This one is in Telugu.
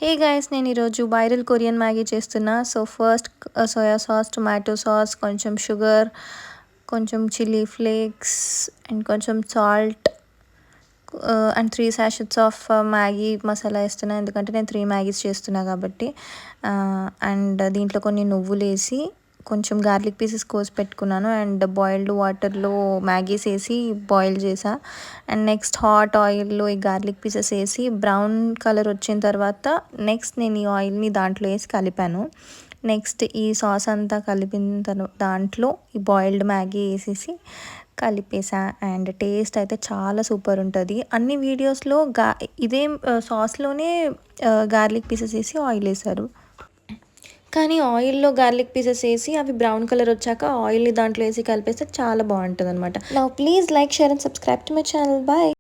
హే గైస్, నేను ఈరోజు వైరల్ కొరియన్ మ్యాగీ చేస్తున్నా. So first soya sauce, tomato sauce, కొంచెం షుగర్, కొంచెం చిల్లీ ఫ్లేక్స్ అండ్ కొంచెం salt and 3 sachets of Maggi masala వేస్తున్నా. ఎందుకంటే నేను 3 మ్యాగీస్ చేస్తున్నా కాబట్టి. అండ్ దీంట్లో కొన్ని నువ్వులు వేసి కొంచెం గార్లిక్ పీసెస్ కోసి పెట్టుకున్నాను. అండ్ బాయిల్డ్ వాటర్లో మ్యాగీస్ వేసి బాయిల్ చేసా. అండ్ నెక్స్ట్ హాట్ ఆయిల్లో ఈ గార్లిక్ పీసెస్ వేసి బ్రౌన్ కలర్ వచ్చిన తర్వాత నెక్స్ట్ నేను ఈ ఆయిల్ని దాంట్లో వేసి కలిపాను. నెక్స్ట్ ఈ సాస్ అంతా కలిపిన తర్వాత దాంట్లో ఈ బాయిల్డ్ మ్యాగీ వేసేసి కలిపేసా. అండ్ టేస్ట్ అయితే చాలా సూపర్ ఉంటుంది. అన్ని వీడియోస్లో ఇదే సాస్లోనే గార్లిక్ పీసెస్ వేసి ఆయిల్ వేశారు. కానీ ఆయిల్లో గార్లిక్ పీసెస్ వేసి అవి బ్రౌన్ కలర్ వచ్చాక ఆయిల్ని దాంట్లో వేసి కలిపేస్తే చాలా బాగుంటుంది అనమాట. Now please like, share and subscribe to my channel. Bye.